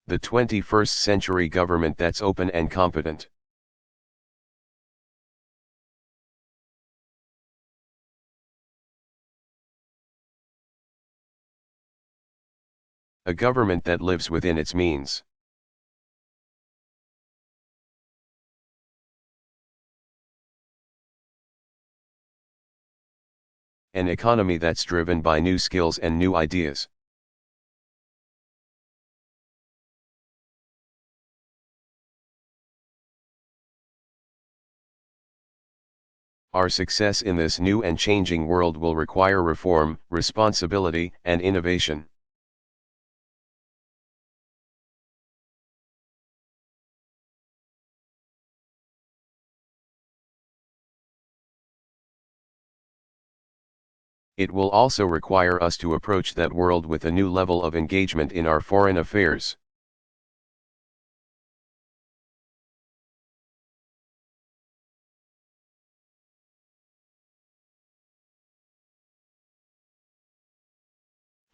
the 21st century government that's open and competent. A government that lives within its means. An economy that's driven by new skills and new ideas. Our success in this new and changing world will require reform, responsibility, and innovation. It will also require us to approach that world with a new level of engagement in our foreign affairs.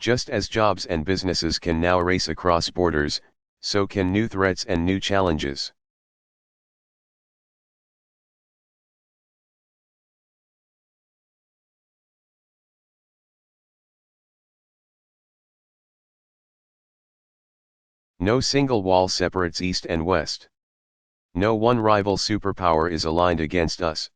Just as jobs and businesses can now race across borders, so can new threats and new challenges. No single wall separates East and West. No one rival superpower is aligned against us.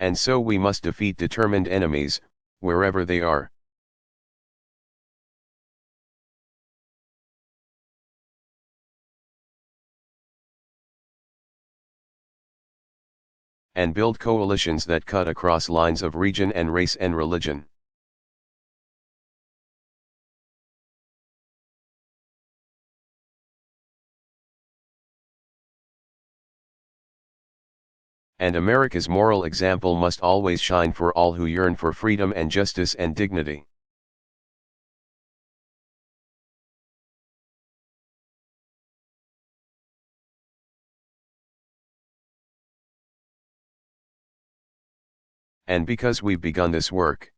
And so we must defeat determined enemies, wherever they are. And build coalitions that cut across lines of region and race and religion. And America's moral example must always shine for all who yearn for freedom and justice and dignity. And because we've begun this work,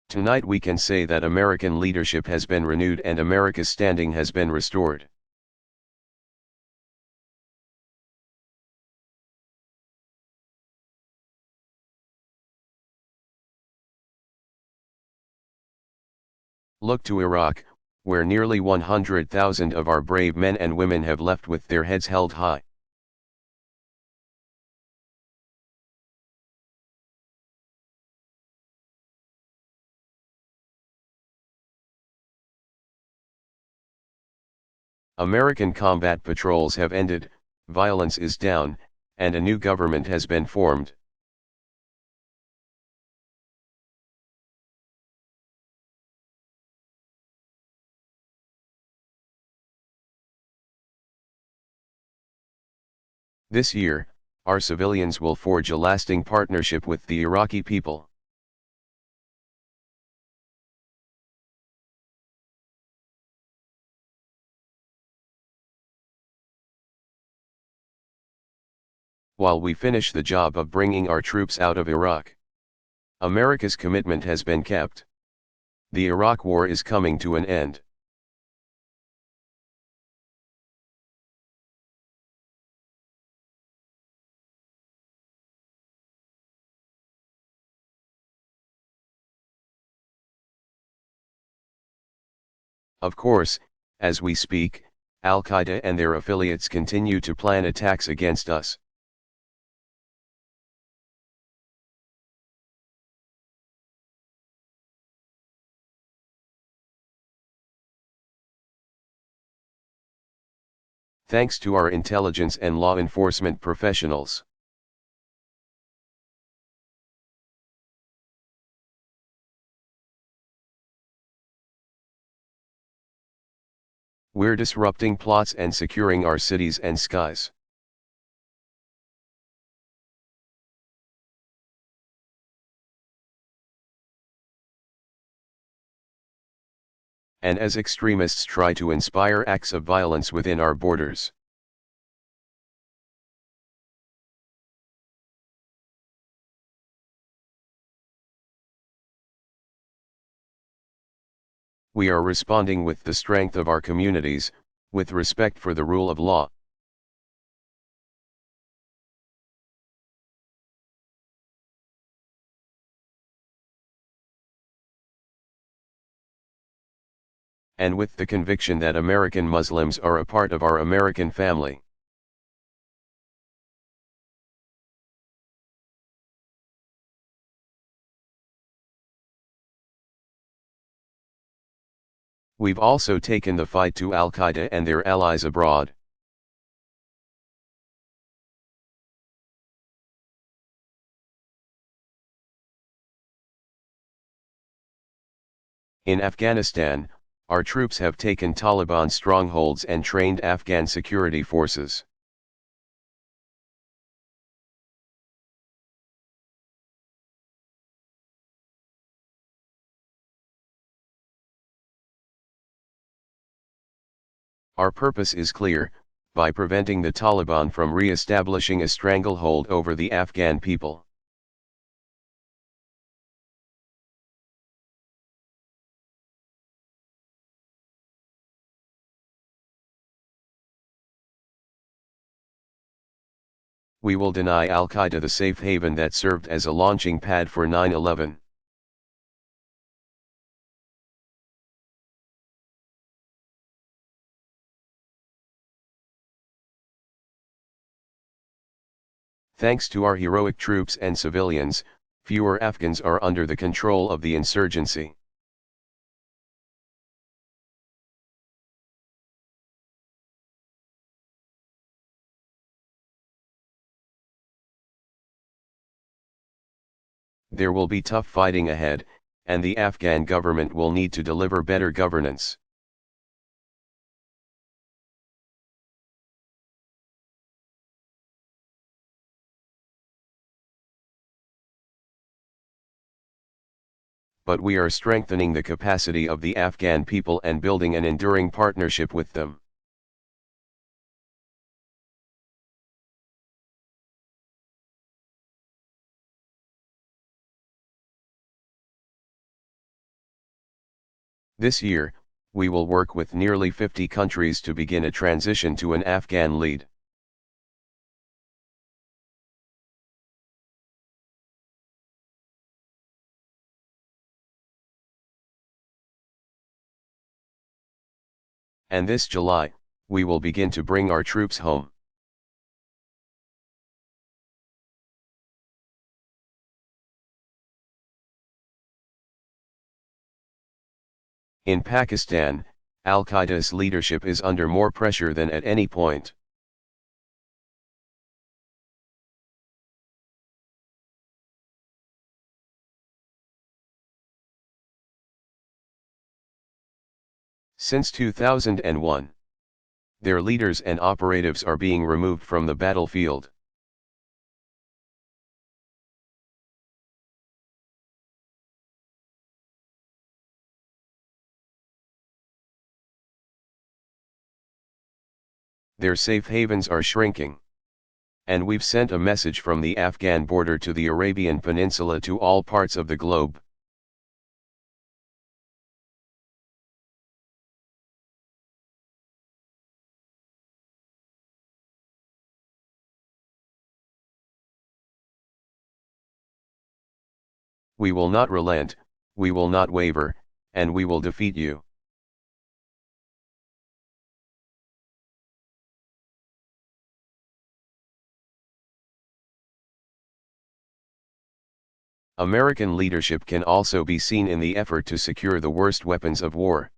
tonight we can say that American leadership has been renewed and America's standing has been restored. Look to Iraq, where nearly 100,000 of our brave men and women have left with their heads held high. American combat patrols have ended, violence is down, and a new government has been formed. This year, our civilians will forge a lasting partnership with the Iraqi people. While we finish the job of bringing our troops out of Iraq, America's commitment has been kept. The Iraq War is coming to an end. Of course, as we speak, Al-Qaeda and their affiliates continue to plan attacks against us. Thanks to our intelligence and law enforcement professionals. We're disrupting plots and securing our cities and skies. and as extremists try to inspire acts of violence within our borders. We are responding with the strength of our communities, with respect for the rule of law. And with the conviction that American Muslims are a part of our American family. We've also taken the fight to Al-Qaeda and their allies abroad. In Afghanistan, our troops have taken Taliban strongholds and trained Afghan security forces. Our purpose is clear: by preventing the Taliban from re-establishing a stranglehold over the Afghan people. We will deny Al-Qaeda the safe haven that served as a launching pad for 9/11. Thanks to our heroic troops and civilians, fewer Afghans are under the control of the insurgency. There will be tough fighting ahead, and the Afghan government will need to deliver better governance. But we are strengthening the capacity of the Afghan people and building an enduring partnership with them. This year, we will work with nearly 50 countries to begin a transition to an Afghan lead. And this July, we will begin to bring our troops home. In Pakistan, Al-Qaeda's leadership is under more pressure than at any point. Since 2001, their leaders and operatives are being removed from the battlefield. Their safe havens are shrinking. And we've sent a message from the Afghan border to the Arabian Peninsula to all parts of the globe. We will not relent, we will not waver, and we will defeat you. American leadership can also be seen in the effort to secure the worst weapons of war.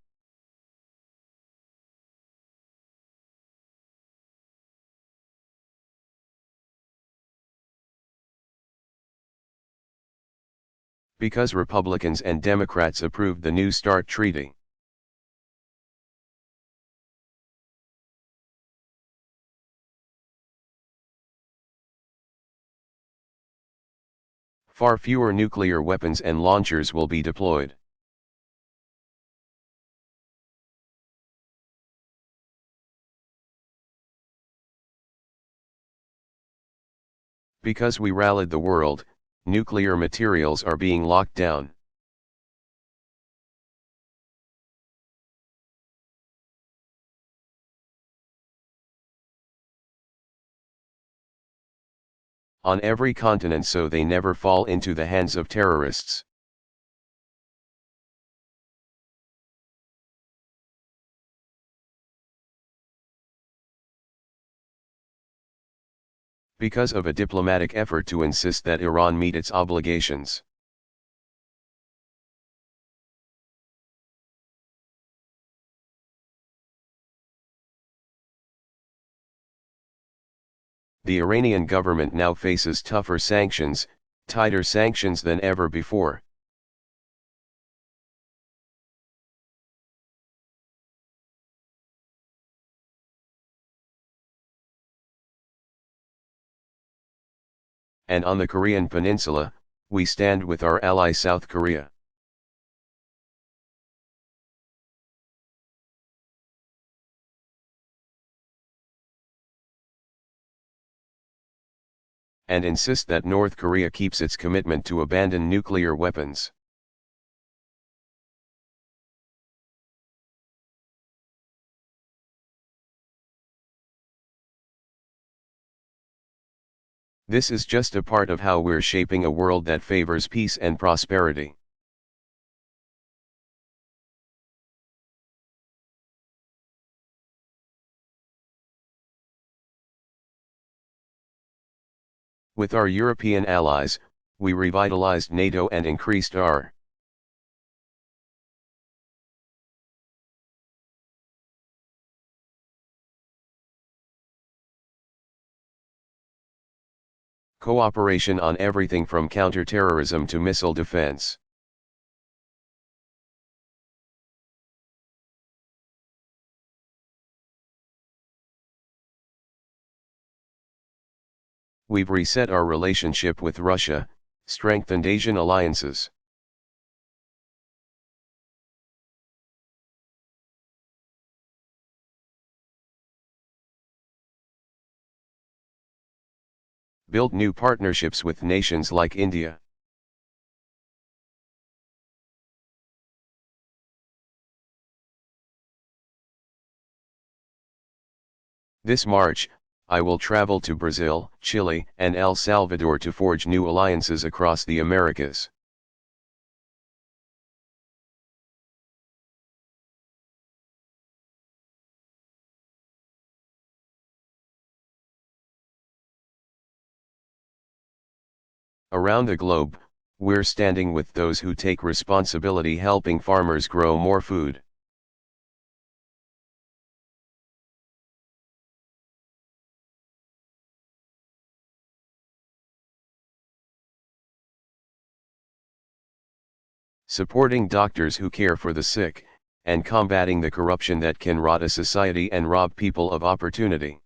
Because Republicans and Democrats approved the New START Treaty. Far fewer nuclear weapons and launchers will be deployed. Because we rallied the world, nuclear materials are being locked down. On every continent so they never fall into the hands of terrorists. Because of a diplomatic effort to insist that Iran meet its obligations. The Iranian government now faces tougher sanctions, tighter sanctions than ever before. And on the Korean peninsula, we stand with our ally South Korea. And insist that North Korea keeps its commitment to abandon nuclear weapons. This is just a part of how we're shaping a world that favors peace and prosperity. With our European allies, we revitalized NATO and increased our cooperation on everything from counterterrorism to missile defense. We've reset our relationship with Russia, strengthened Asian alliances. Built new partnerships with nations like India. This March, I will travel to Brazil, Chile, and El Salvador to forge new alliances across the Americas. Around the globe, we're standing with those who take responsibility helping farmers grow more food. Supporting doctors who care for the sick, and combating the corruption that can rot a society and rob people of opportunity.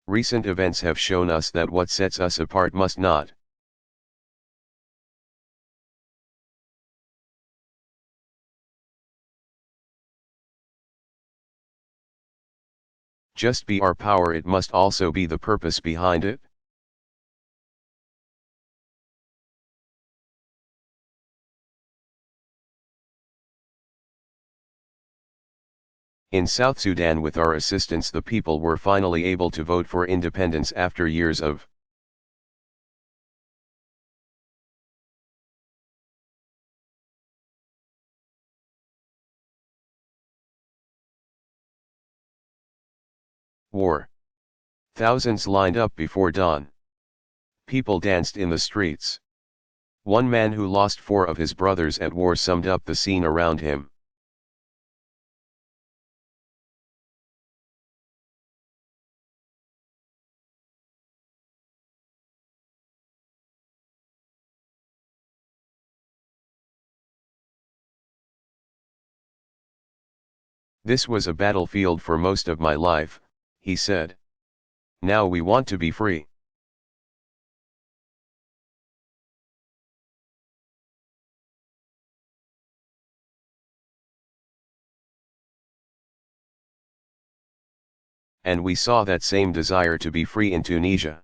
Recent events have shown us that what sets us apart must not. Just be our power, it must also be the purpose behind it. In South Sudan, with our assistance, the people were finally able to vote for independence after years of war. Thousands lined up before dawn. People danced in the streets. One man who lost 4 of his brothers at war summed up the scene around him. This was a battlefield for most of my life, he said. Now we want to be free. and we saw that same desire to be free in Tunisia.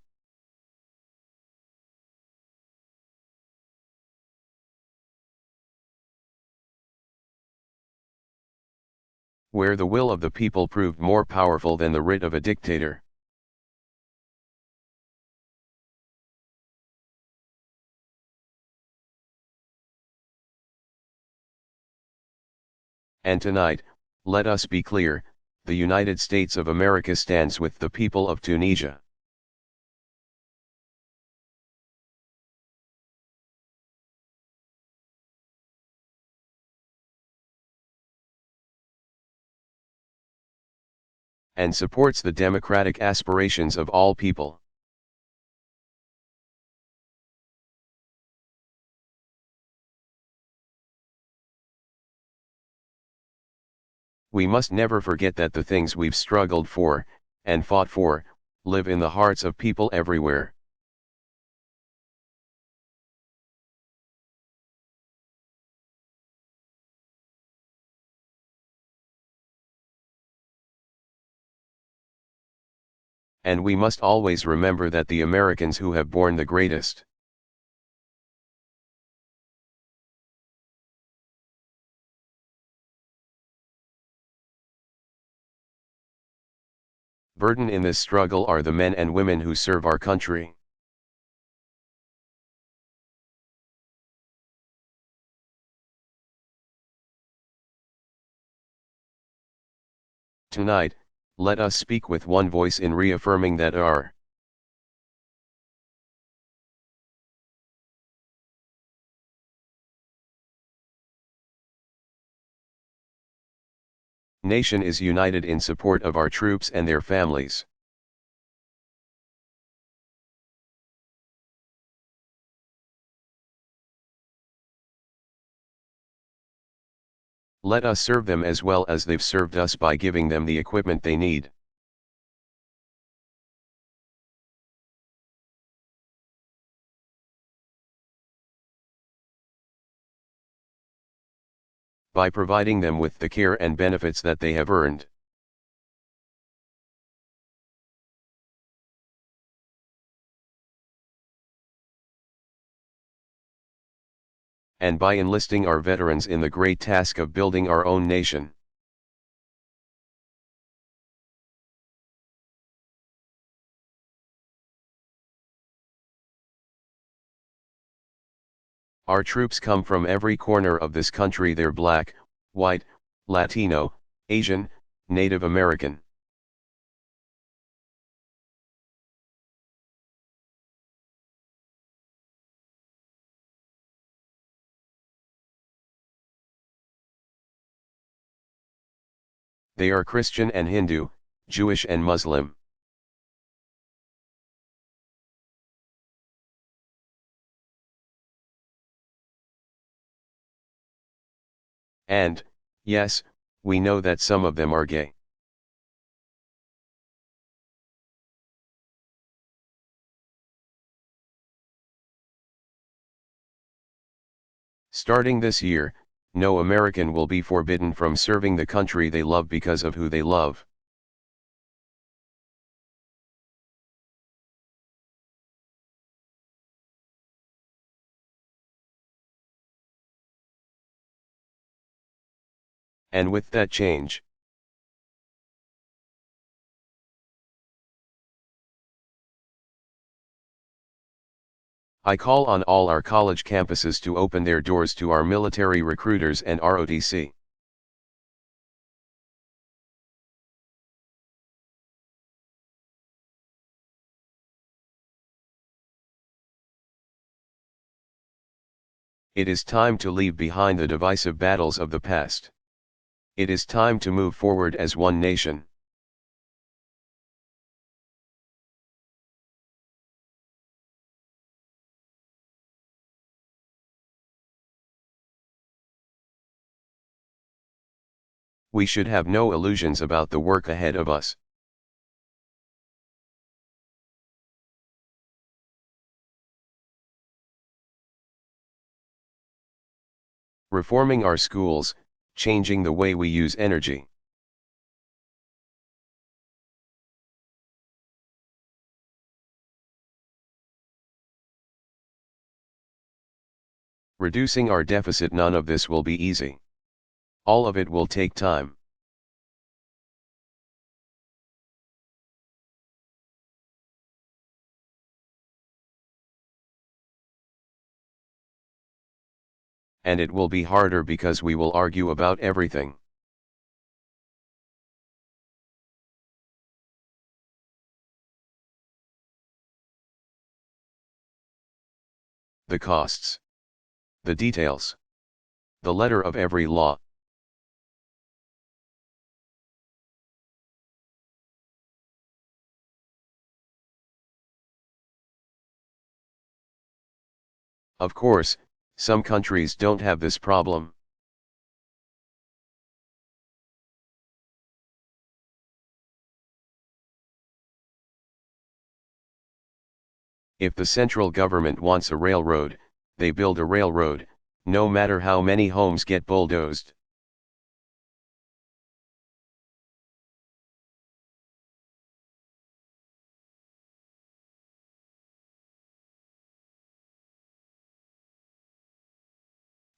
Where the will of the people proved more powerful than the writ of a dictator. And tonight, let us be clear, the United States of America stands with the people of Tunisia. And supports the democratic aspirations of all people. We must never forget that the things we've struggled for, and fought for, live in the hearts of people everywhere. And we must always remember that the Americans who have borne the greatest burden in this struggle are the men and women who serve our country. Tonight, let us speak with one voice in reaffirming that our nation is united in support of our troops and their families. Let us serve them as well as they've served us by giving them the equipment they need. By providing them with the care and benefits that they have earned. And by enlisting our veterans in the great task of building our own nation. Our troops come from every corner of this country. They're black, white, Latino, Asian, Native American. They are Christian and Hindu, Jewish and Muslim. And, yes, we know that some of them are gay. Starting this year, no American will be forbidden from serving the country they love because of who they love. And with that change, I call on all our college campuses to open their doors to our military recruiters and ROTC. It is time to leave behind the divisive battles of the past. It is time to move forward as one nation. We should have no illusions about the work ahead of us. Reforming our schools, changing the way we use energy. Reducing our deficit, none of this will be easy. All of it will take time. And it will be harder because we will argue about everything. The costs. The details. The letter of every law. Of course, some countries don't have this problem. If the central government wants a railroad, they build a railroad, no matter how many homes get bulldozed.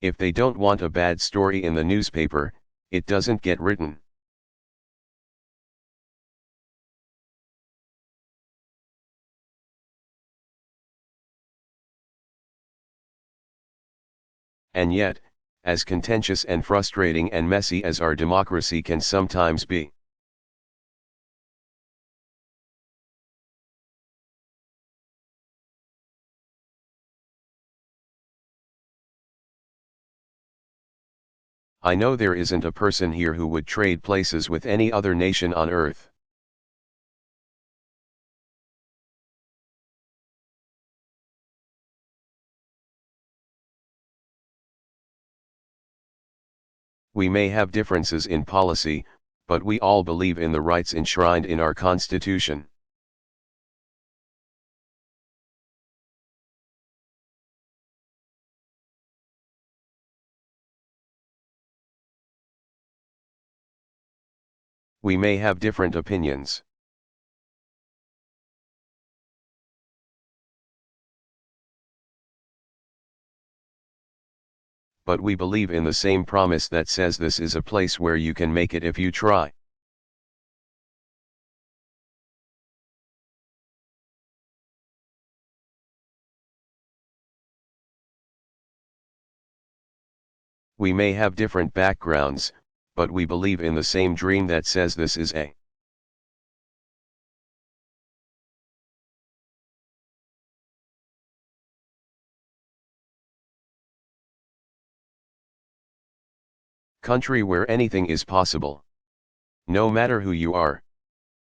If they don't want a bad story in the newspaper, it doesn't get written. And yet, as contentious and frustrating and messy as our democracy can sometimes be, I know there isn't a person here who would trade places with any other nation on earth. We may have differences in policy, but we all believe in the rights enshrined in our Constitution. We may have different opinions. But we believe in the same promise that says this is a place where you can make it if you try. We may have different backgrounds, but we believe in the same dream that says this is a country where anything is possible. No matter who you are.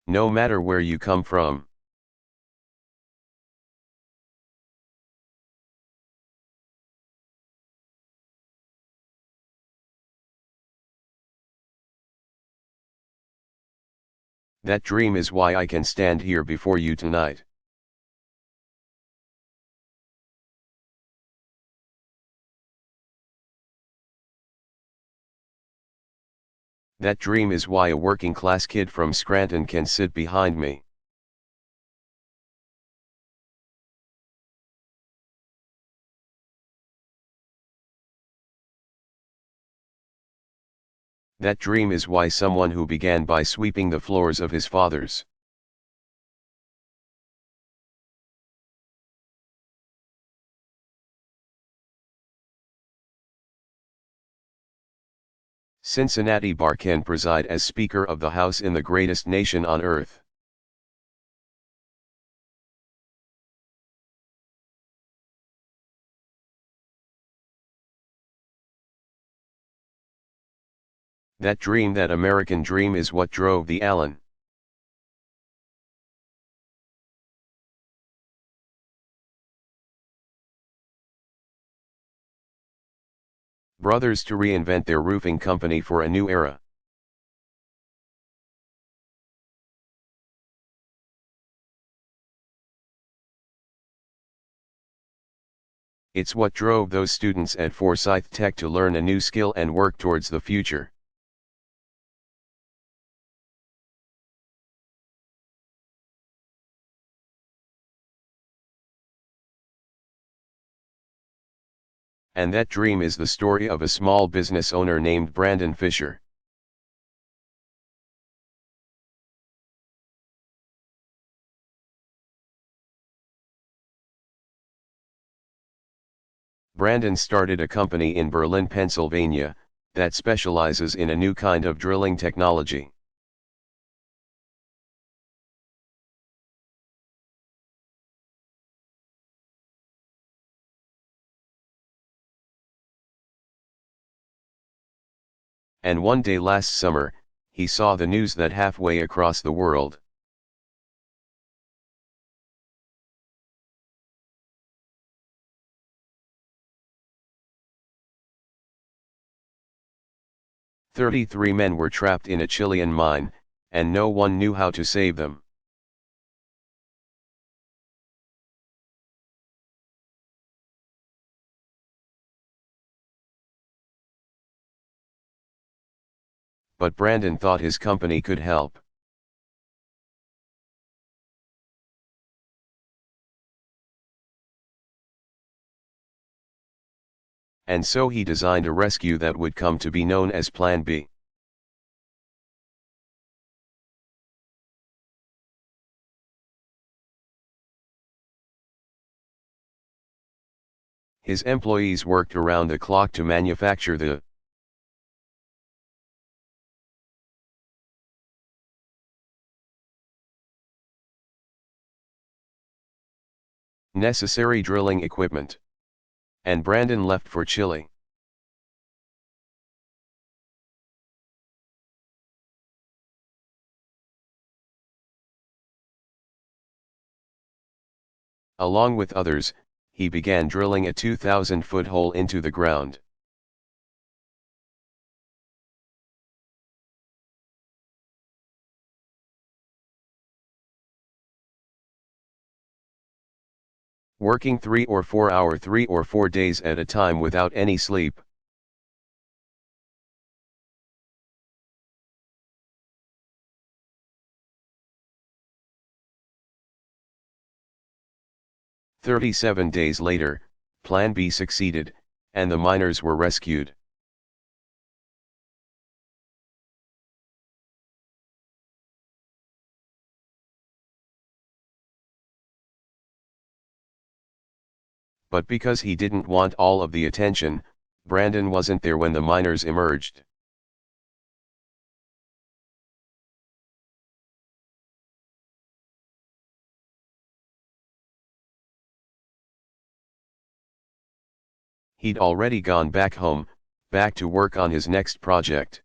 No matter where you come from. That dream is why I can stand here before you tonight. That dream is why a working class kid from Scranton can sit behind me. That dream is why someone who began by sweeping the floors of his father's Cincinnati bar can preside as Speaker of the House in the greatest nation on earth. That dream, that American dream, is what drove the Allen brothers to reinvent their roofing company for a new era. It's what drove those students at Forsyth Tech to learn a new skill and work towards the future. And that dream is the story of a small business owner named Brandon Fisher. Brandon started a company in Berlin, Pennsylvania, that specializes in a new kind of drilling technology. And one day last summer, he saw the news that halfway across the world, 33 men were trapped in a Chilean mine, and no one knew how to save them. But Brandon thought his company could help. And so he designed a rescue that would come to be known as Plan B. His employees worked around the clock to manufacture the necessary drilling equipment. And Brandon left for Chile. Along with others, he began drilling a 2,000-foot hole into the ground. Working 3 or 4 days at a time without any sleep. "37 days later, Plan B succeeded, and the miners were rescued. But because he didn't want all of the attention, Brandon wasn't there when the miners emerged. He'd already gone back home, back to work on his next project.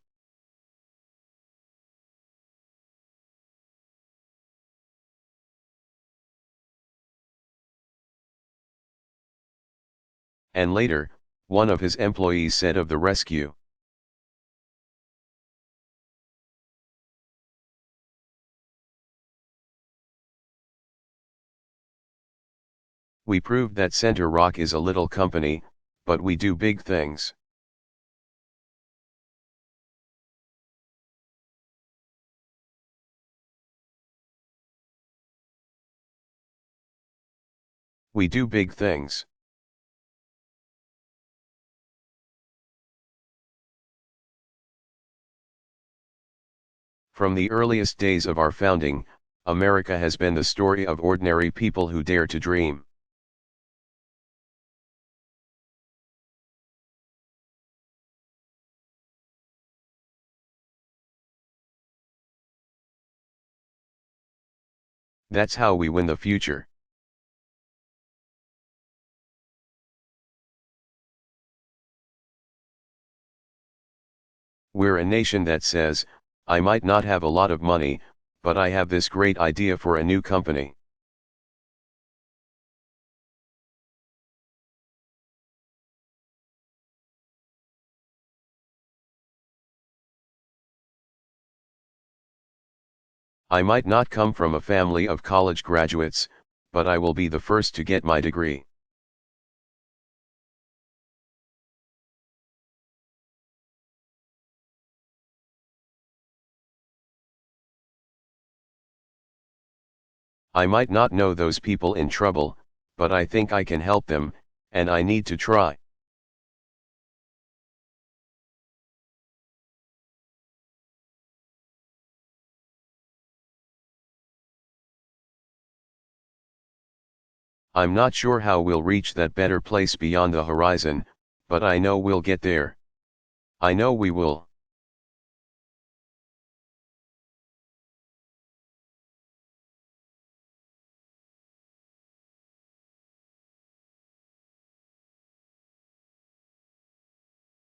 And later, one of his employees said of the rescue, "We proved that Center Rock is a little company, but we do big things." We do big things. From the earliest days of our founding, America has been the story of ordinary people who dare to dream. That's how we win the future. We're a nation that says, "I might not have a lot of money, but I have this great idea for a new company." I might not come from a family of college graduates, but I will be the first to get my degree. I might not know those people in trouble, but I think I can help them, and I need to try. I'm not sure how we'll reach that better place beyond the horizon, but I know we'll get there. I know we will.